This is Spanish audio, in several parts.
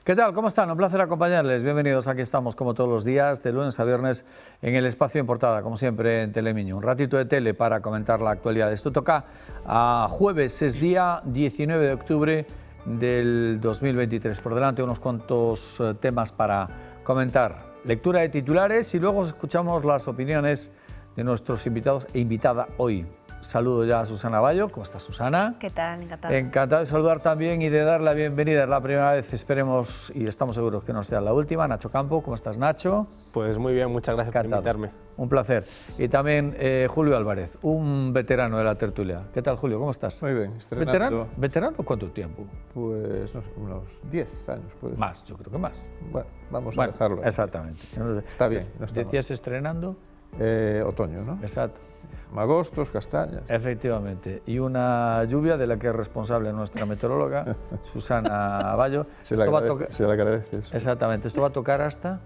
¿Qué tal? ¿Cómo están? Un placer acompañarles. Bienvenidos. Aquí estamos como todos los días, de lunes a viernes, en el espacio en portada, como siempre en Telemiño. Un ratito de tele para comentar la actualidad. Esto toca a jueves, es día 19 de octubre del 2023. Por delante unos cuantos temas para comentar. Lectura de titulares y luego escuchamos las opiniones de nuestros invitados e invitada hoy. Saludo ya a Susana Bayo. ¿Cómo está, Susana? ¿Qué tal? Encantada. Encantado de saludar también y de dar la bienvenida. Es la primera vez, esperemos y estamos seguros que no sea la última. Nacho Campo, ¿cómo estás, Nacho? Pues muy bien, muchas gracias por invitarme. Un placer. Y también Julio Álvarez, un veterano de la tertulia. ¿Qué tal, Julio? ¿Cómo estás? Muy bien, estrenando. ¿Veterano cuánto tiempo? Pues no sé, unos 10 años. Pues. Más, yo creo que más. Bueno, vamos a dejarlo. Exactamente. Está bien. No está ¿Decías estrenando? Otoño, ¿no? Exacto. Magostos, castañas. Efectivamente. Y una lluvia de la que es responsable nuestra meteoróloga, Susana Bayo. Se le agradeces. Exactamente. Esto va a tocar hasta...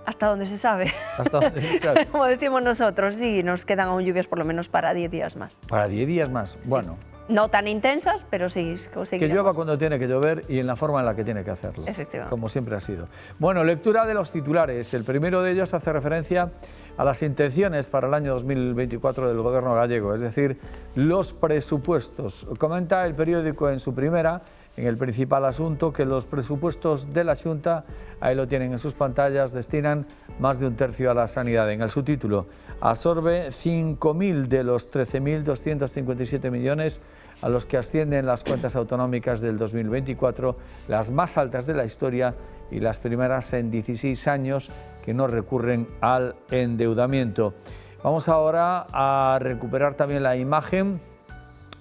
Hasta donde se sabe. Hasta donde se sabe. Como decimos nosotros, sí, nos quedan aún lluvias por lo menos para 10 días más. Para 10 días más. Sí. Bueno. No tan intensas, pero sí. Que llueva cuando tiene que llover y en la forma en la que tiene que hacerlo. Efectivamente. Como siempre ha sido. Bueno, lectura de los titulares. El primero de ellos hace referencia a las intenciones para el año 2024 del Gobierno gallego, es decir, los presupuestos. Comenta el periódico en su primera, en el principal asunto, que los presupuestos de la Xunta, ahí lo tienen en sus pantallas, destinan más de un tercio a la sanidad. En el subtítulo, absorbe 5.000 de los 13.257 millones a los que ascienden las cuentas autonómicas del 2024, las más altas de la historia y las primeras en 16 años que no recurren al endeudamiento. Vamos ahora a recuperar también la imagen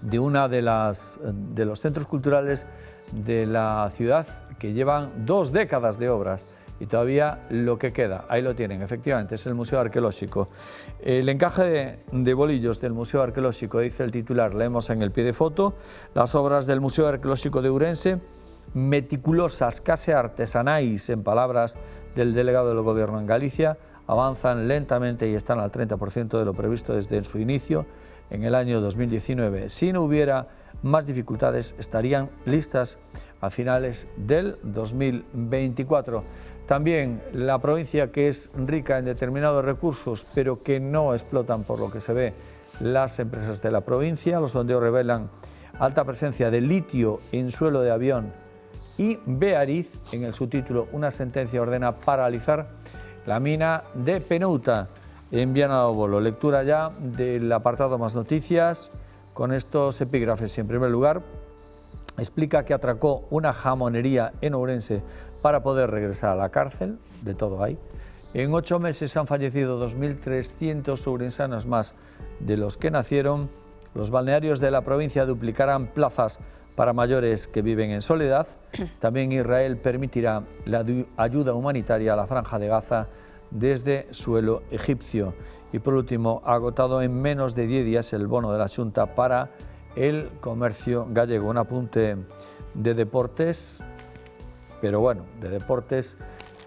de una de los centros culturales de la ciudad que llevan 2 décadas de obras y todavía lo que queda, ahí lo tienen, efectivamente, es el Museo Arqueológico. El encaje de bolillos del Museo Arqueológico, dice el titular, leemos en el pie de foto, las obras del Museo Arqueológico de Ourense, meticulosas, casi artesanais, en palabras del delegado del Gobierno en Galicia, avanzan lentamente y están al 30% de lo previsto desde su inicio en el año 2019. Si no hubiera más dificultades, estarían listas a finales del 2024. También la provincia, que es rica en determinados recursos, pero que no explotan por lo que se ve las empresas de la provincia. Los sondeos revelan alta presencia de litio en suelo de avión y Beariz, en el subtítulo, una sentencia ordena paralizar la mina de Penouta en Viana do Bolo. Lectura ya del apartado Más Noticias con estos epígrafes. En primer lugar, explica que atracó una jamonería en Ourense para poder regresar a la cárcel, de todo hay. En 8 meses han fallecido 2.300 ourensanos más de los que nacieron. Los balnearios de la provincia duplicarán plazas para mayores que viven en soledad. También Israel permitirá la ayuda humanitaria a la Franja de Gaza desde suelo egipcio. Y por último, ha agotado en menos de 10 días el bono de la Xunta para el comercio gallego. Un apunte de deportes, pero bueno, de deportes,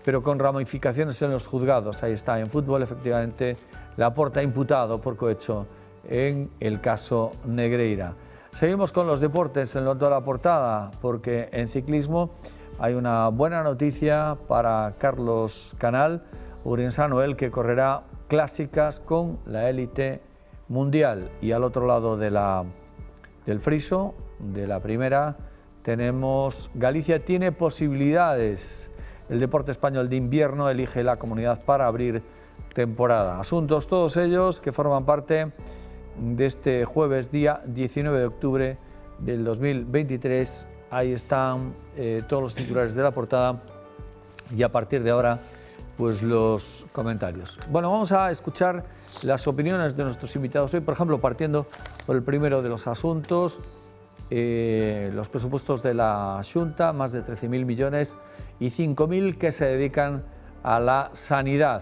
pero con ramificaciones en los juzgados. Ahí está, en fútbol, efectivamente, Laporta imputado por cohecho en el caso Negreira. Seguimos con los deportes en toda la portada, porque en ciclismo hay una buena noticia para Carlos Canal, ourensano, él que correrá clásicas con la élite mundial. Y al otro lado del friso, de la primera, tenemos Galicia tiene posibilidades. El deporte español de invierno elige la comunidad para abrir temporada. Asuntos todos ellos que forman parte de este jueves, día 19 de octubre del 2023. Ahí están todos los titulares de la portada y a partir de ahora pues los comentarios. Bueno, vamos a escuchar las opiniones de nuestros invitados hoy, por ejemplo, partiendo por el primero de los asuntos, los presupuestos de la Xunta, más de 13.000 millones y 5.000 que se dedican a la sanidad,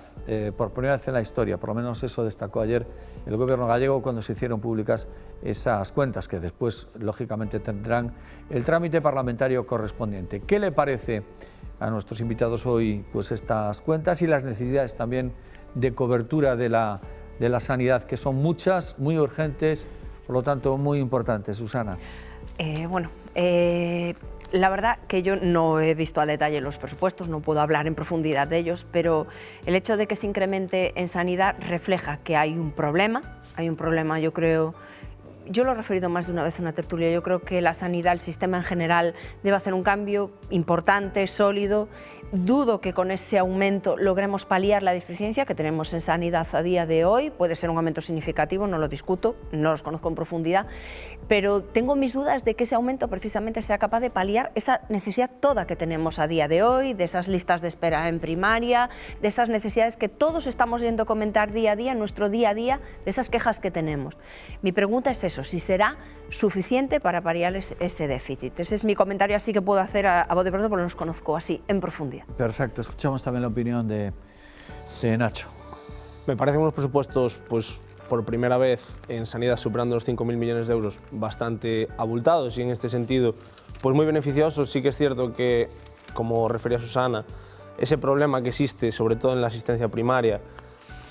por primera vez en la historia, por lo menos eso destacó ayer el Gobierno gallego cuando se hicieron públicas esas cuentas, que después, lógicamente, tendrán el trámite parlamentario correspondiente. ¿Qué le parece a nuestros invitados hoy pues estas cuentas y las necesidades también de cobertura de la sanidad, que son muchas, muy urgentes, por lo tanto, muy importantes? Susana. La verdad que yo no he visto al detalle los presupuestos, no puedo hablar en profundidad de ellos, pero el hecho de que se incremente en sanidad refleja que hay un problema, yo creo. Yo lo he referido más de una vez en una tertulia, yo creo que la sanidad, el sistema en general, debe hacer un cambio importante, sólido. Dudo que con ese aumento logremos paliar la deficiencia que tenemos en sanidad a día de hoy. Puede ser un aumento significativo, no lo discuto, no los conozco en profundidad, pero tengo mis dudas de que ese aumento precisamente sea capaz de paliar esa necesidad toda que tenemos a día de hoy, de esas listas de espera en primaria, de esas necesidades que todos estamos yendo a comentar día a día, en nuestro día a día, de esas quejas que tenemos. Mi pregunta es eso, si será suficiente para paliar ese déficit. Ese es mi comentario así que puedo hacer a voz de pronto porque no los conozco así en profundidad. Perfecto, escuchamos también la opinión de Nacho. Me parecen unos presupuestos, pues por primera vez en sanidad superando los 5.000 millones de euros, bastante abultados y en este sentido pues muy beneficiosos. Sí que es cierto que, como refería Susana, ese problema que existe sobre todo en la asistencia primaria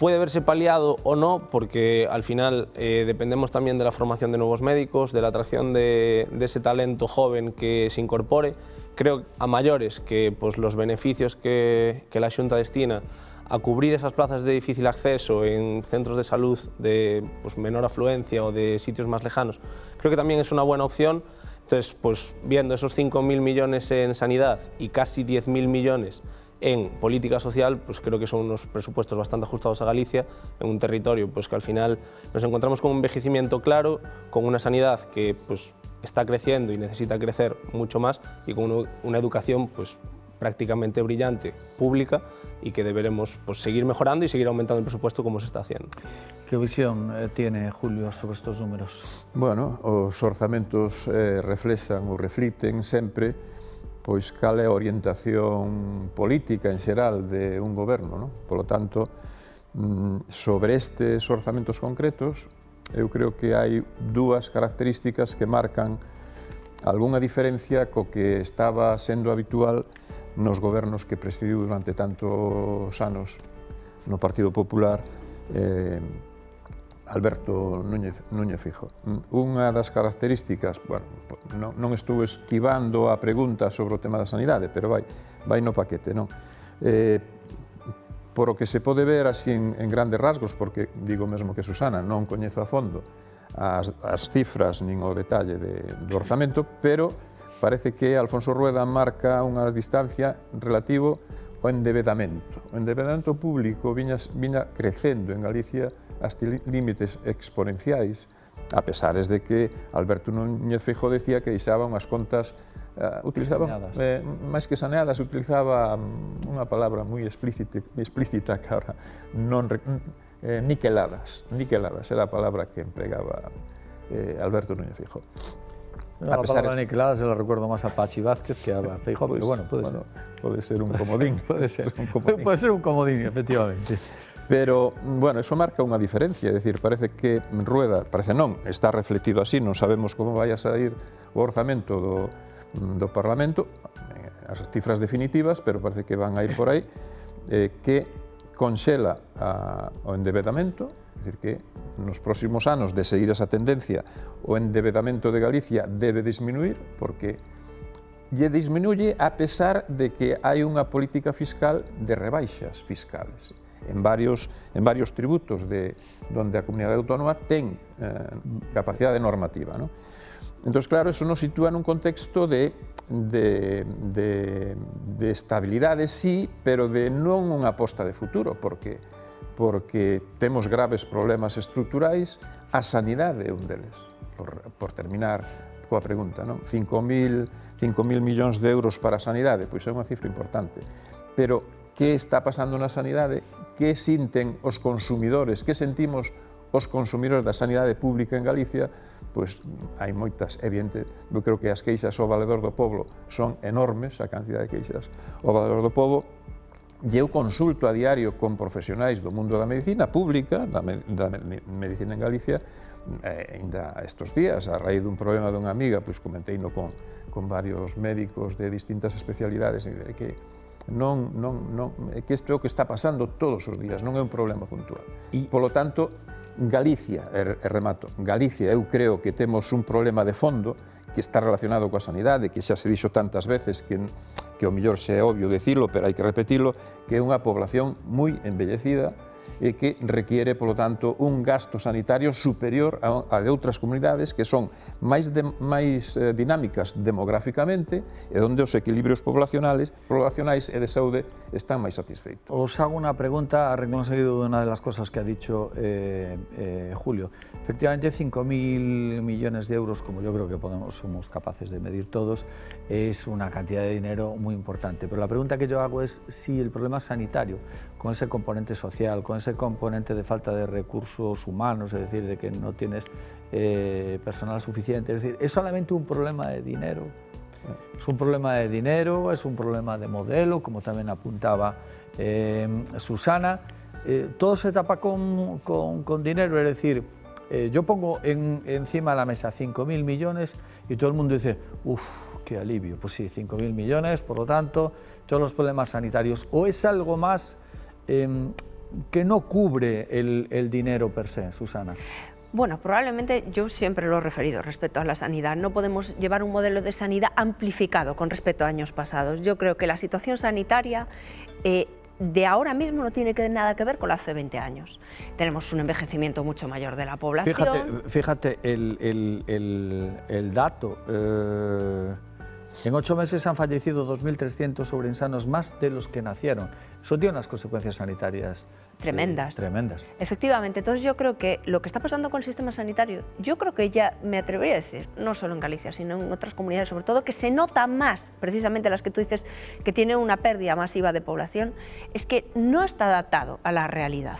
puede verse paliado o no, porque al final dependemos también de la formación de nuevos médicos, de la atracción de ese talento joven que se incorpore. Creo a mayores que pues, los beneficios que la Xunta destina a cubrir esas plazas de difícil acceso en centros de salud de pues, menor afluencia o de sitios más lejanos, creo que también es una buena opción. Entonces, pues, viendo esos 5.000 millones en sanidad y casi 10.000 millones en política social, pues creo que son unos presupuestos bastante ajustados a Galicia, en un territorio pues, que al final nos encontramos con un envejecimiento claro, con una sanidad que pues, está creciendo y necesita crecer mucho más y con una educación pues, prácticamente brillante, pública, y que deberemos pues, seguir mejorando y seguir aumentando el presupuesto como se está haciendo. Que visión tiene Julio sobre estos números? Bueno, os orzamentos reflexan ou refliten sempre pois cal é a orientación política en xeral de un goberno, non? Polo tanto, sobre estes orzamentos concretos, eu creo que hai dúas características que marcan algunha diferencia co que estaba sendo habitual nos gobernos que presidiu durante tantos anos no Partido Popular Alberto Núñez Feijóo. Unha das características, bueno, non estou esquivando a pregunta sobre o tema da sanidade, pero vai no paquete, non? Por o que se pode ver así en grandes rasgos, porque digo mesmo que Susana non coñezo a fondo as cifras nin o detalle do orzamento, pero parece que Alfonso Rueda marca unha distancia relativo ao endebedamento. O endebedamento público viña crecendo en Galicia hasta límites exponenciais, a pesares de que Alberto Núñez Feijóo decía que deixaba unhas contas, utilizaba máis que saneadas, utilizaba unha palabra moi explícita que ahora non niqueladas, era a palabra que empregaba Alberto Núñez Feijóo. La palabra niquelada se la recuerdo más a Pachi Vázquez que a Feijóo, pero bueno, puede ser un comodín. Puede ser un comodín, efectivamente. Pero, bueno, eso marca unha diferencia, é dicir, parece que Rueda, parece non, está refletido así, non sabemos como vai a sair o orzamento do Parlamento, as cifras definitivas, pero parece que van a ir por aí, que conxela o endebedamento, é dicir, que nos próximos anos, de seguir esa tendencia, o endebedamento de Galicia debe disminuir, porque lle disminuye a pesar de que hai unha política fiscal de rebaixas fiscales en varios tributos donde a comunidade autónoma ten capacidade normativa, ¿no? Entón, claro, eso nos sitúa nun contexto de estabilidade, sí, pero de non unha aposta de futuro, porque temos graves problemas estruturais, a sanidade é un deles. Por terminar coa pregunta, non? 5.000 millóns de euros para a sanidade, pois é unha cifra importante. Pero que está pasando na sanidade? Que sinten os consumidores? Que sentimos os consumidores da sanidade pública en Galicia? Pois hai moitas, evidente, eu creo que as queixas ao Valedor do Pobo son enormes, a cantidad de queixas ao Valedor do Pobo, e eu consulto a diario con profesionais do mundo da medicina pública, da medicina en Galicia, ainda estes días, a raíz dun problema dunha amiga, pois comenteino con varios médicos de distintas especialidades, que que isto é o que está pasando todos os días, non é un problema puntual. Polo tanto, Galicia, remato, Galicia eu creo que temos un problema de fondo que está relacionado coa sanidade, que xa se dixo tantas veces que o mellor xa é obvio decirlo, pero hai que repetilo, que é unha población moi envellecida e que requiere, polo tanto, un gasto sanitario superior a de outras comunidades que son máis dinámicas demográficamente e onde os equilibrios poblacionais e de saúde están máis satisfeitos. Os hago una pregunta a renglón seguido de una de las cosas que ha dicho Julio. Efectivamente, 5.000 millones de euros, como yo creo que somos capaces de medir todos, es una cantidad de dinero muy importante. Pero la pregunta que yo hago es si el problema sanitario, con ese componente social, con ese componente de falta de recursos humanos, es decir, de que no tienes personal suficiente, es decir, ¿es solamente un problema de dinero? Es un problema de dinero, es un problema de modelo, como también apuntaba Susana. Todo se tapa con dinero, es decir, yo pongo encima de la mesa 5.000 millones y todo el mundo dice, uff, qué alivio. Pues sí, 5.000 millones, por lo tanto, todos los problemas sanitarios. ¿O es algo más que no cubre el dinero per se, Susana? Bueno, probablemente yo siempre lo he referido respecto a la sanidad. No podemos llevar un modelo de sanidad amplificado con respecto a años pasados. Yo creo que la situación sanitaria de ahora mismo no tiene nada que ver con la hace 20 años. Tenemos un envejecimiento mucho mayor de la población. Fíjate el dato. En 8 meses han fallecido 2.300 sobreinsanos más de los que nacieron. Eso tiene unas consecuencias sanitarias tremendas. Efectivamente, entonces yo creo que lo que está pasando con el sistema sanitario, yo creo que ya me atrevería a decir, no solo en Galicia, sino en otras comunidades, sobre todo, que se nota más, precisamente las que tú dices, que tienen una pérdida masiva de población, es que no está adaptado a la realidad.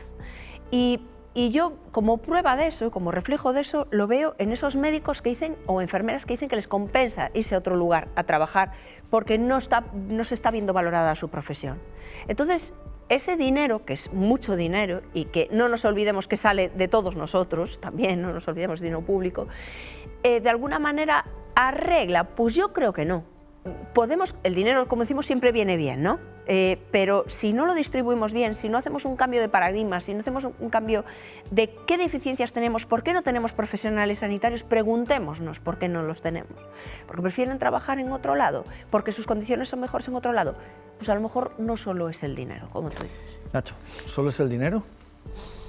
Y yo, como prueba de eso, como reflejo de eso, lo veo en esos médicos que dicen, o enfermeras que dicen que les compensa irse a otro lugar a trabajar porque no se está viendo valorada su profesión. Entonces, ese dinero, que es mucho dinero y que no nos olvidemos que sale de todos nosotros, también no nos olvidemos de dinero público, de alguna manera arregla, pues yo creo que no. El dinero, como decimos, siempre viene bien, ¿no? Pero si no lo distribuimos bien, si no hacemos un cambio de paradigma, si no hacemos un cambio de qué deficiencias tenemos, por qué no tenemos profesionales sanitarios, preguntémonos por qué no los tenemos. Porque prefieren trabajar en otro lado, porque sus condiciones son mejores en otro lado. Pues a lo mejor no solo es el dinero, como tú dices. Nacho, ¿solo es el dinero?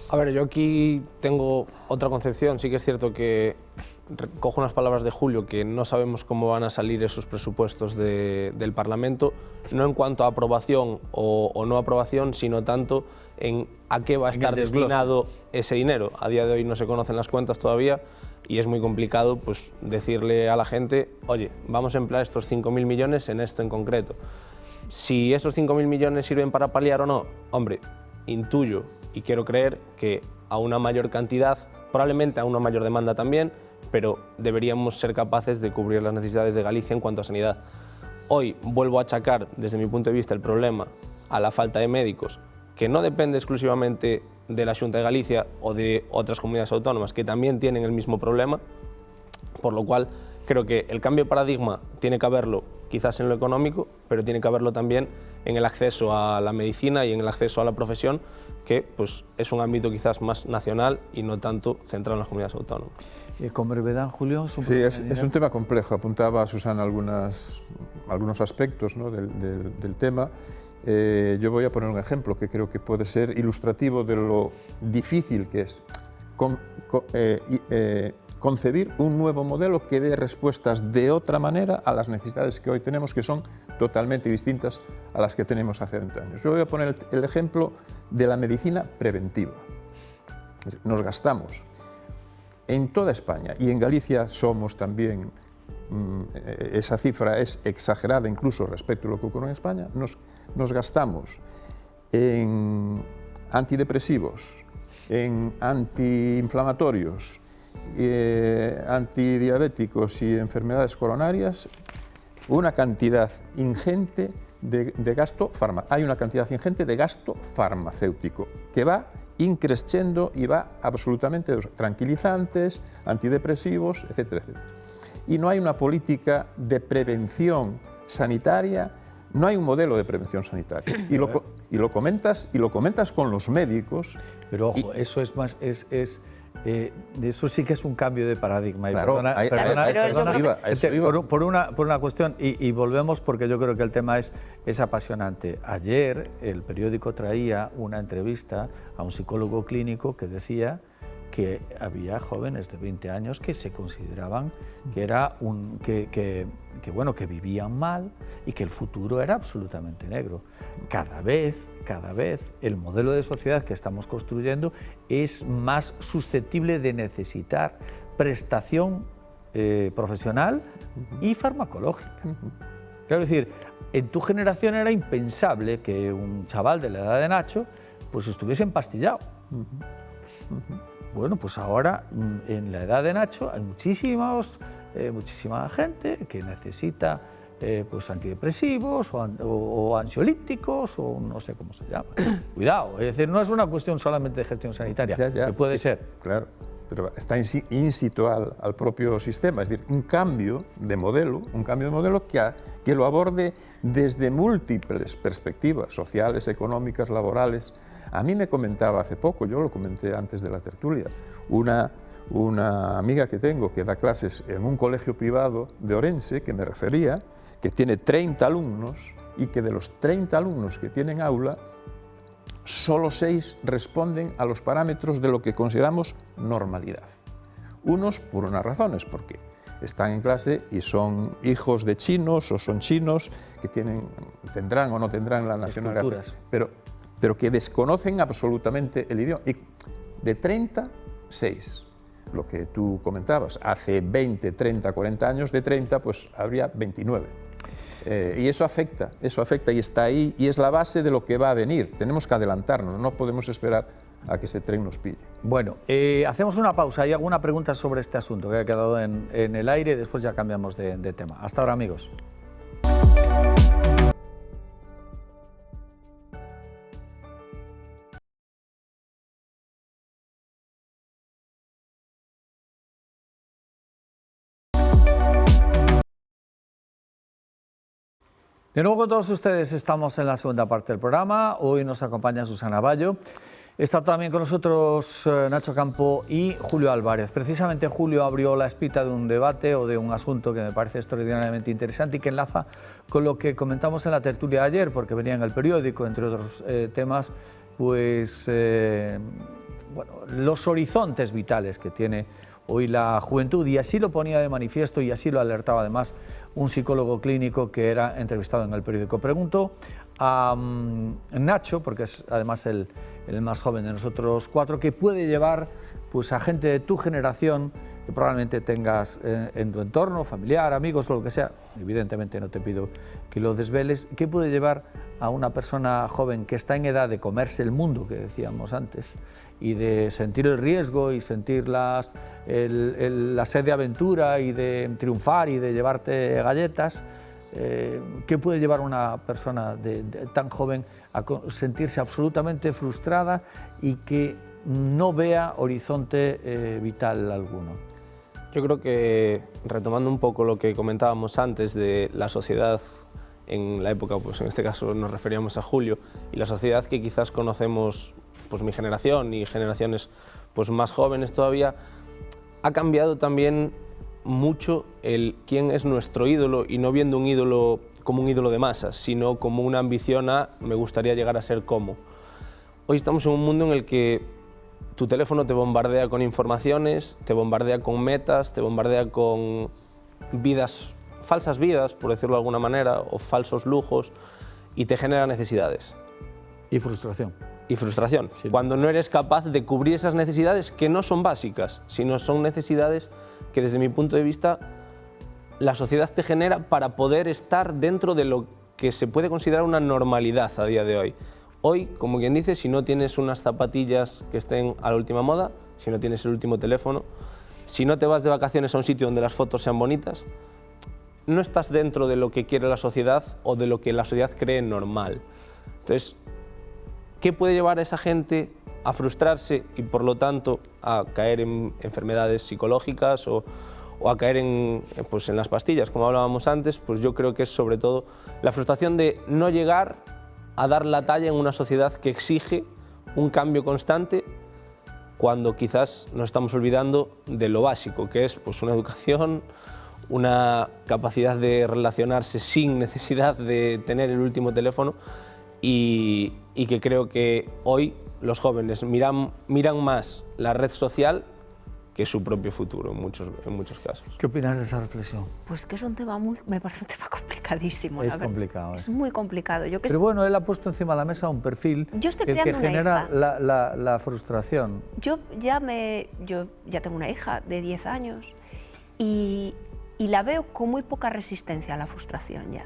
A ver, yo aquí tengo otra concepción. Sí que es cierto que cojo unas palabras de Julio, que no sabemos cómo van a salir esos presupuestos del Parlamento, no en cuanto a aprobación o no aprobación, sino tanto en a qué va a estar destinado ese dinero. A día de hoy no se conocen las cuentas todavía y es muy complicado pues, decirle a la gente, oye, vamos a emplear estos 5.000 millones en esto en concreto. Si esos 5.000 millones sirven para paliar o no, hombre, intuyo y quiero creer que a una mayor cantidad, probablemente a una mayor demanda también, pero deberíamos ser capaces de cubrir las necesidades de Galicia en cuanto a sanidad. Hoy vuelvo a achacar, desde mi punto de vista, el problema a la falta de médicos, que no depende exclusivamente de la Xunta de Galicia o de otras comunidades autónomas que también tienen el mismo problema, por lo cual creo que el cambio de paradigma tiene que haberlo quizás en lo económico, pero tiene que haberlo también en el acceso a la medicina y en el acceso a la profesión, que pues, es un ámbito quizás más nacional y no tanto centrado en las comunidades autónomas. Con brevedad, Julio. Es un tema complejo. Apuntaba a Susana algunos aspectos, ¿no? del tema. Yo voy a poner un ejemplo que creo que puede ser ilustrativo de lo difícil que es concebir un nuevo modelo que dé respuestas de otra manera a las necesidades que hoy tenemos, que son totalmente distintas a las que tenemos hace 20 años. Yo voy a poner el ejemplo de la medicina preventiva. Nos gastamos en toda España y en Galicia somos también, esa cifra es exagerada incluso respecto a lo que ocurre en España, nos gastamos en antidepresivos, en antiinflamatorios, antidiabéticos y enfermedades coronarias, una cantidad ingente de gasto hay una cantidad ingente de gasto farmacéutico que va increciendo y va absolutamente tranquilizantes, antidepresivos, etcétera, etcétera. Y no hay una política de prevención sanitaria, no hay un modelo de prevención sanitaria. Y lo comentas con los médicos. Pero ojo, eso es más eso sí que es un cambio de paradigma. Claro, Por una cuestión, y volvemos porque yo creo que el tema es apasionante. Ayer el periódico traía una entrevista a un psicólogo clínico que decía que había jóvenes de 20 años que se consideraban que vivían mal y que el futuro era absolutamente negro. Cada vez el modelo de sociedad que estamos construyendo es más susceptible de necesitar prestación profesional y farmacológica. Quiero decir, en tu generación era impensable que un chaval de la edad de Nacho pues estuviese empastillado. Bueno, pues ahora en la edad de Nacho hay muchísima gente que necesita pues antidepresivos o ansiolíticos o no sé cómo se llama. Cuidado, es decir, no es una cuestión solamente de gestión sanitaria, que puede ser. Claro, pero está in situ al propio sistema, es decir, un cambio de modelo que lo aborde desde múltiples perspectivas sociales, económicas, laborales. A mí me comentaba hace poco, yo lo comenté antes de la tertulia, una amiga que tengo que da clases en un colegio privado de Orense, que me refería, que tiene 30 alumnos y que de los 30 alumnos que tienen aula, solo 6 responden a los parámetros de lo que consideramos normalidad. Unos por unas razones, porque están en clase y son hijos de chinos o son chinos que tendrán o no tendrán la nacionalidad, pero que desconocen absolutamente el idioma. Y de 30, 6. Lo que tú comentabas, hace 20, 30, 40 años, de 30, pues habría 29. Y eso afecta y está ahí y es la base de lo que va a venir. Tenemos que adelantarnos, no podemos esperar a que ese tren nos pille. Bueno, hacemos una pausa. ¿Hay alguna pregunta sobre este asunto que ha quedado en el aire? Después ya cambiamos de tema. Hasta ahora, amigos. De nuevo con todos ustedes estamos en la segunda parte del programa. Hoy nos acompaña Susana Bayo. Está también con nosotros Nacho Campo y Julio Álvarez. Precisamente Julio abrió la espita de un debate o de un asunto que me parece extraordinariamente interesante y que enlaza con lo que comentamos en la tertulia de ayer, porque venía en el periódico, entre otros temas, pues los horizontes vitales que tiene hoy la juventud, y así lo ponía de manifiesto y así lo alertaba además un psicólogo clínico que era entrevistado en el periódico. Pregunto a Nacho, porque es además el más joven de nosotros cuatro, ¿qué puede llevar pues, a gente de tu generación que probablemente tengas en tu entorno, familiar, amigos o lo que sea? Evidentemente no te pido que lo desveles. ¿Qué puede llevar a una persona joven que está en edad de comerse el mundo, que decíamos antes, y de sentir el riesgo y sentir la sed de aventura y de triunfar y de llevarte galletas? ¿Qué puede llevar a una persona tan joven a sentirse absolutamente frustrada y que no vea horizonte vital alguno? Yo creo que, retomando un poco lo que comentábamos antes de la sociedad en la época, pues en este caso nos referíamos a Julio, y la sociedad que quizás conocemos pues mi generación y generaciones pues más jóvenes todavía, ha cambiado también mucho el quién es nuestro ídolo, y no viendo un ídolo como un ídolo de masas, sino como una ambición a me gustaría llegar a ser como. Hoy estamos en un mundo en el que tu teléfono te bombardea con informaciones, te bombardea con metas, te bombardea con vidas, falsas vidas, por decirlo de alguna manera, o falsos lujos, y te genera necesidades. Y frustración. Y frustración, sí, cuando no eres capaz de cubrir esas necesidades que no son básicas, sino son necesidades que desde mi punto de vista la sociedad te genera para poder estar dentro de lo que se puede considerar una normalidad a día de hoy. Hoy, como quien dice, si no tienes unas zapatillas que estén a la última moda, si no tienes el último teléfono, si no te vas de vacaciones a un sitio donde las fotos sean bonitas, no estás dentro de lo que quiere la sociedad o de lo que la sociedad cree normal. Entonces, ¿qué puede llevar a esa gente a frustrarse y por lo tanto a caer en enfermedades psicológicas o a caer en las pastillas, como hablábamos antes? Pues yo creo que es sobre todo la frustración de no llegar a dar la talla en una sociedad que exige un cambio constante cuando quizás nos estamos olvidando de lo básico, que es pues, una educación, una capacidad de relacionarse sin necesidad de tener el último teléfono y que creo que hoy los jóvenes miran más la red social que su propio futuro en muchos casos. ¿Qué opinas de esa reflexión? Pues que es un tema me parece un tema complicadísimo. Es complicado. Es muy complicado. Pero bueno, él ha puesto encima de la mesa un perfil que genera la frustración. Yo ya tengo una hija de 10 años y la veo con muy poca resistencia a la frustración ya.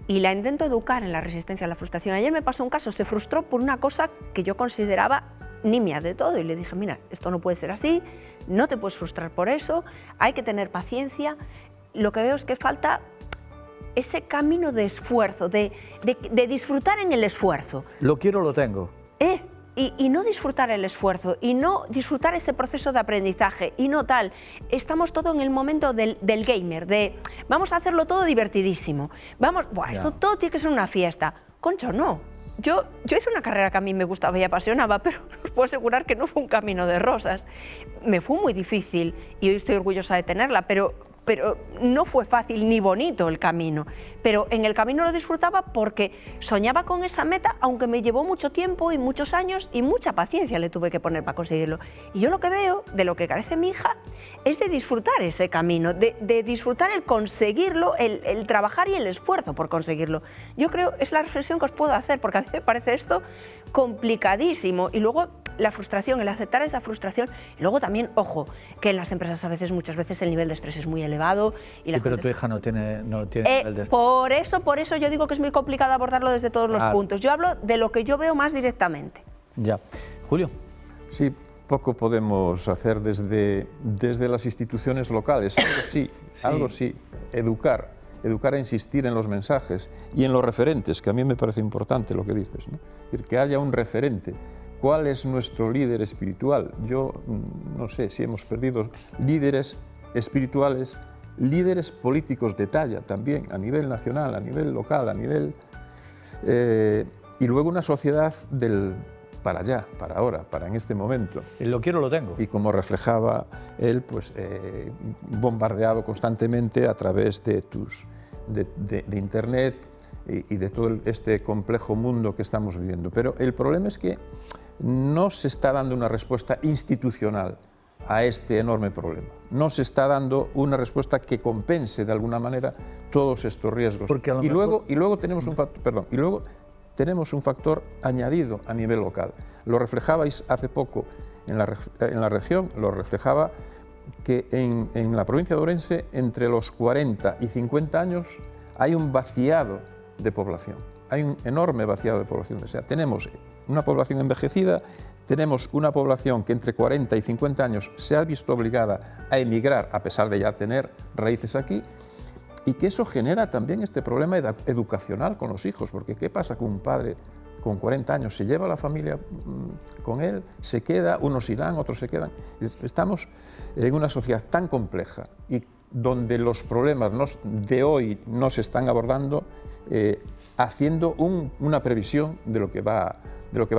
Y la intento educar en la resistencia a la frustración. Ayer me pasó un caso, se frustró por una cosa que yo consideraba nimia de todo y le dije, mira, esto no puede ser así, no te puedes frustrar por eso, hay que tener paciencia. Lo que veo es que falta ese camino de esfuerzo, de disfrutar en el esfuerzo. Lo quiero, lo tengo. Y no disfrutar el esfuerzo, y no disfrutar ese proceso de aprendizaje, y no tal. Estamos todo en el momento del gamer, de vamos a hacerlo todo divertidísimo. Esto todo tiene que ser una fiesta. Concho, no. Yo hice una carrera que a mí me gustaba y apasionaba, pero os puedo asegurar que no fue un camino de rosas. Me fue muy difícil y hoy estoy orgullosa de tenerla, pero no fue fácil ni bonito el camino. Pero en el camino lo disfrutaba porque soñaba con esa meta, aunque me llevó mucho tiempo y muchos años y mucha paciencia le tuve que poner para conseguirlo. Y yo lo que veo, de lo que carece mi hija, es de disfrutar ese camino, de disfrutar el conseguirlo, el trabajar y el esfuerzo por conseguirlo. Yo creo, es la reflexión que os puedo hacer, porque a mí me parece esto complicadísimo. Y luego la frustración, el aceptar esa frustración. Y luego también, ojo, que en las empresas muchas veces el nivel de estrés es muy elevado. Y sí, pero tu hija no tiene nivel de estrés. Por eso yo digo que es muy complicado abordarlo desde todos los puntos. Yo hablo de lo que yo veo más directamente. Ya. Julio. Sí, poco podemos hacer desde las instituciones locales. Algo sí. Educar a insistir en los mensajes y en los referentes, que a mí me parece importante lo que dices, ¿no? Es decir, que haya un referente. ¿Cuál es nuestro líder espiritual? Yo no sé si hemos perdido líderes espirituales, líderes políticos de talla también, a nivel nacional, a nivel local, a nivel... y luego una sociedad para allá, para ahora, para en este momento. Lo quiero, lo tengo. Y como reflejaba él, pues bombardeado constantemente a través de Internet y de todo este complejo mundo que estamos viviendo. Pero el problema es que no se está dando una respuesta institucional a este enorme problema. No se está dando una respuesta que compense de alguna manera todos estos riesgos. Y luego tenemos un factor añadido a nivel local. Lo reflejabais hace poco en la región, lo reflejaba que en la provincia de Ourense, entre los 40 y 50 años, hay un vaciado de población. Hay un enorme vaciado de población. O sea, tenemos una población envejecida, tenemos una población que entre 40 y 50 años se ha visto obligada a emigrar, a pesar de ya tener raíces aquí, y que eso genera también este problema educacional con los hijos, porque ¿qué pasa con un padre con 40 años? Se lleva a la familia con él, se queda, unos irán, otros se quedan. Estamos en una sociedad tan compleja y donde los problemas de hoy no se están abordando haciendo una previsión de lo que va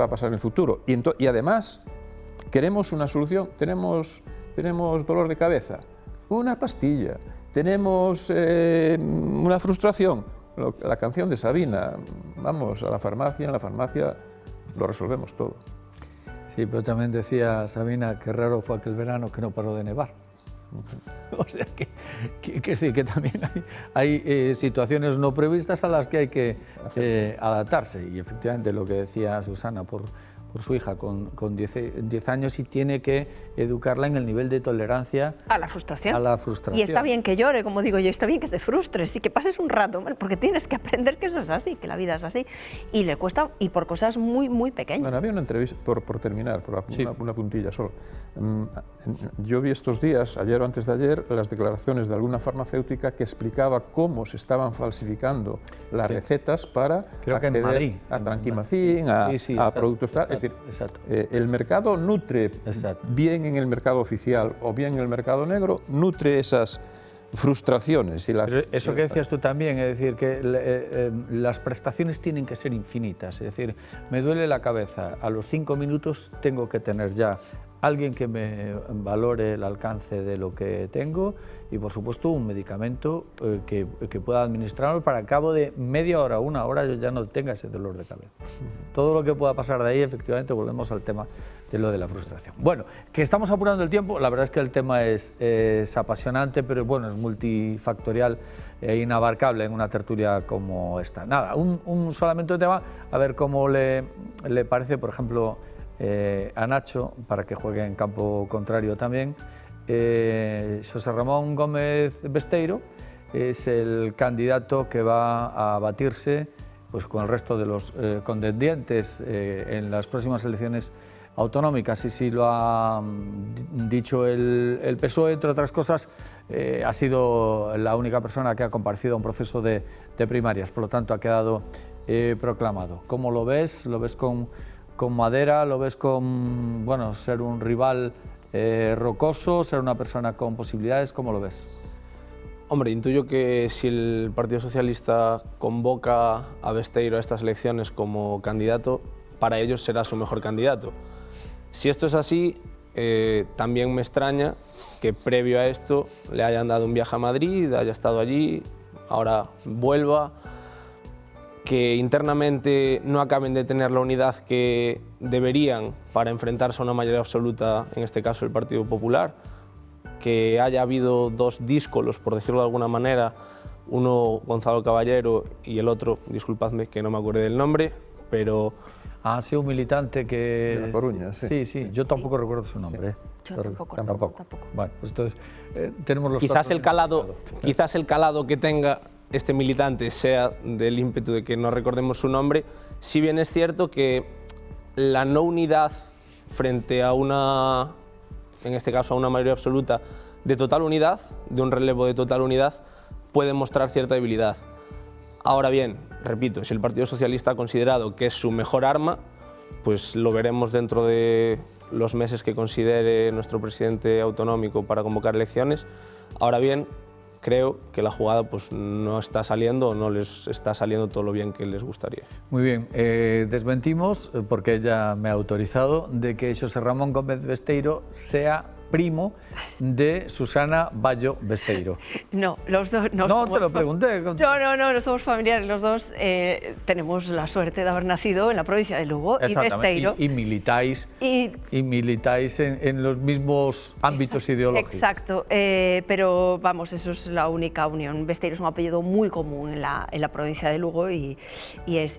a pasar en el futuro. Y además, queremos una solución, tenemos dolor de cabeza, una pastilla, tenemos una frustración, la canción de Sabina, vamos a la farmacia, en la farmacia lo resolvemos todo. Sí, pero también decía Sabina que raro fue aquel verano que no paró de nevar. O sea que también hay situaciones no previstas a las que hay que adaptarse. Y efectivamente lo que decía Susana por su hija con 10 años, y tiene que educarla en el nivel de tolerancia a la frustración. Y está bien que llore, como digo yo, está bien que te frustres y que pases un rato, porque tienes que aprender que eso es así, que la vida es así, y le cuesta, y por cosas muy, muy pequeñas. Bueno, había una entrevista, por terminar, una puntilla solo. Yo vi estos días, ayer o antes de ayer, las declaraciones de alguna farmacéutica que explicaba cómo se estaban falsificando las recetas para acceder a tranquimacín, a productos tal. Es decir, el mercado nutre, bien en el mercado oficial o bien en el mercado negro, nutre esas frustraciones. Eso que decías tú también, es decir, que las prestaciones tienen que ser infinitas. Es decir, me duele la cabeza, a los 5 minutos tengo que tener ya alguien que me valore el alcance de lo que tengo y, por supuesto, un medicamento que pueda administrarlo para al cabo de media hora, una hora, yo ya no tenga ese dolor de cabeza. Todo lo que pueda pasar de ahí, efectivamente, volvemos al tema de lo de la frustración. Bueno, que estamos apurando el tiempo, la verdad es que el tema es apasionante, pero bueno, es multifactorial e inabarcable en una tertulia como esta. Nada, un solamente un tema, a ver cómo le parece, por ejemplo, a Nacho, para que juegue en campo contrario también. José Ramón Gómez Besteiro es el candidato que va a batirse pues, con el resto de los contendientes en las próximas elecciones autonómicas, y si lo ha dicho el PSOE, entre otras cosas, ha sido la única persona que ha comparecido a un proceso de primarias, por lo tanto ha quedado proclamado. ¿Cómo lo ves? ¿Lo ves con madera? ¿Lo ves con, bueno, ser un rival rocoso, ser una persona con posibilidades? ¿Cómo lo ves? Hombre, intuyo que si el Partido Socialista convoca a Besteiro a estas elecciones como candidato, para ellos será su mejor candidato. Si esto es así, también me extraña que previo a esto le hayan dado un viaje a Madrid, haya estado allí, ahora vuelva, que internamente no acaben de tener la unidad que deberían para enfrentarse a una mayoría absoluta, en este caso el Partido Popular, que haya habido dos díscolos, por decirlo de alguna manera, uno Gonzalo Caballero y el otro, disculpadme que no me acuerdo del nombre, pero... Ha sido un militante que... De La Coruña, sí. Sí, yo tampoco recuerdo su nombre. Yo tampoco. Bueno, pues entonces tenemos los quizás el calado que tenga este militante sea del ímpetu de que no recordemos su nombre, si bien es cierto que la no unidad frente a una, en este caso a una mayoría absoluta de total unidad, de un relevo de total unidad, puede mostrar cierta debilidad. Ahora bien, repito, si el Partido Socialista ha considerado que es su mejor arma, pues lo veremos dentro de los meses que considere nuestro presidente autonómico para convocar elecciones. Ahora bien, creo que la jugada pues, no está saliendo o no les está saliendo todo lo bien que les gustaría. Muy bien, desmentimos, porque ella me ha autorizado, de que José Ramón Gómez Besteiro sea primo de Susana Bayo Besteiro. No, los dos no. No, te lo pregunté. No somos familiares. Los dos tenemos la suerte de haber nacido en la provincia de Lugo y Besteiro. Y militáis, en los mismos ámbitos ideológicos. Exacto, pero vamos, eso es la única unión. Besteiro es un apellido muy común en la provincia de Lugo y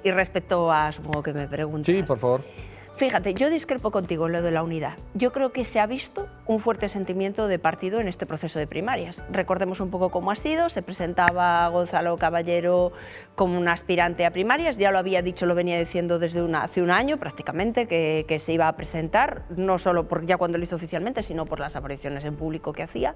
respecto a, supongo que me preguntas. Sí, por favor. Fíjate, yo discrepo contigo en lo de la unidad. Yo creo que se ha visto un fuerte sentimiento de partido en este proceso de primarias. Recordemos un poco cómo ha sido, se presentaba Gonzalo Caballero como un aspirante a primarias, ya lo había dicho, lo venía diciendo desde hace un año prácticamente, que se iba a presentar, no solo ya cuando lo hizo oficialmente, sino por las apariciones en público que hacía,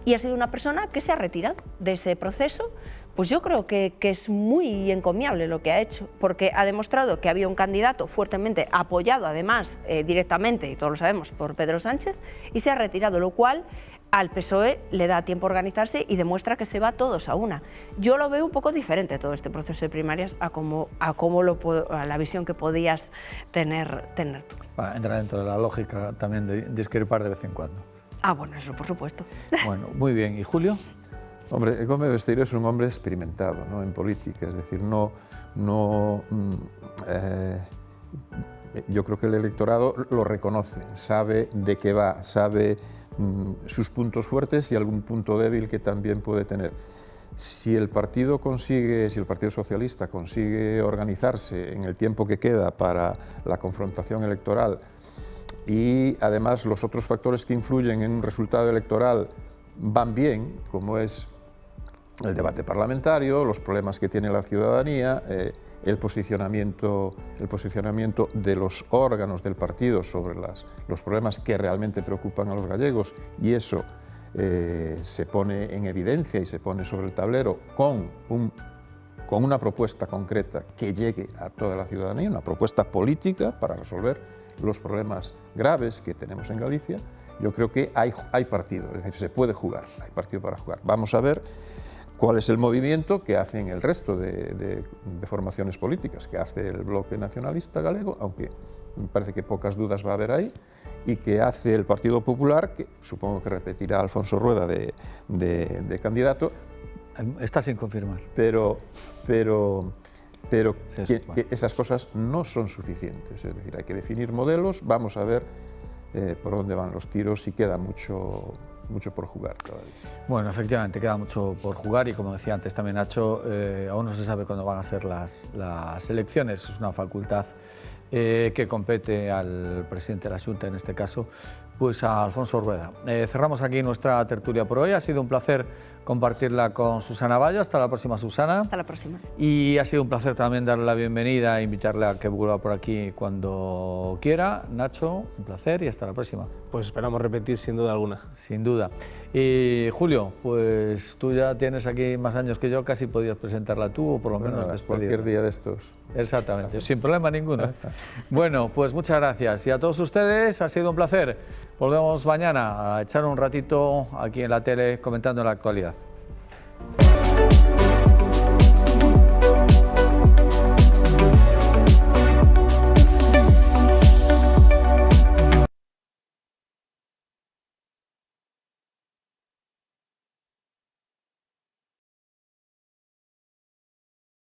y ha sido una persona que se ha retirado de ese proceso. Pues yo creo que es muy encomiable lo que ha hecho, porque ha demostrado que había un candidato fuertemente apoyado, además, directamente, y todos lo sabemos, por Pedro Sánchez, y se ha retirado, lo cual al PSOE le da tiempo a organizarse y demuestra que se va todos a una. Yo lo veo un poco diferente todo este proceso de primarias a la visión que podías tener tú. Entra dentro de la lógica también de discrepar de vez en cuando. Ah, bueno, eso por supuesto. Bueno, muy bien. ¿Y Julio? Hombre, Gómez Besteiro es un hombre experimentado, ¿no?, en política, es decir, yo creo que el electorado lo reconoce, sabe de qué va, sabe sus puntos fuertes y algún punto débil que también puede tener. Si el Partido Socialista consigue organizarse en el tiempo que queda para la confrontación electoral y además los otros factores que influyen en un resultado electoral van bien, como es el debate parlamentario, los problemas que tiene la ciudadanía, el posicionamiento de los órganos del partido sobre los problemas que realmente preocupan a los gallegos, y eso se pone en evidencia y se pone sobre el tablero con una propuesta concreta que llegue a toda la ciudadanía, una propuesta política para resolver los problemas graves que tenemos en Galicia. Yo creo que hay partido, es decir, se puede jugar, hay partido para jugar. Vamos a ver cuál es el movimiento que hacen el resto de formaciones políticas, que hace el Bloque Nacionalista Galego, aunque me parece que pocas dudas va a haber ahí, y que hace el Partido Popular, que supongo que repetirá Alfonso Rueda de candidato. Está sin confirmar. Pero Sí, que esas cosas no son suficientes. Es decir, hay que definir modelos, vamos a ver por dónde van los tiros y queda mucho por jugar todavía. Bueno, efectivamente, queda mucho por jugar y como decía antes también Nacho, aún no se sabe cuándo van a ser las elecciones, es una facultad que compete al presidente de la Xunta, en este caso, pues a Alfonso Rueda. Cerramos aquí nuestra tertulia por hoy, ha sido un placer compartirla con Susana Bayo. Hasta la próxima, Susana. Hasta la próxima. Y ha sido un placer también darle la bienvenida e invitarle a que vuelva por aquí cuando quiera. Nacho, un placer y hasta la próxima. Pues esperamos repetir sin duda alguna. Sin duda. Y Julio, pues tú ya tienes aquí más años que yo, casi podías presentarla tú o por lo menos despedirla. Cualquier día de estos. Exactamente, sin problema ninguno. Bueno, pues muchas gracias y a todos ustedes ha sido un placer. Volvemos mañana a echar un ratito aquí en la tele comentando la actualidad.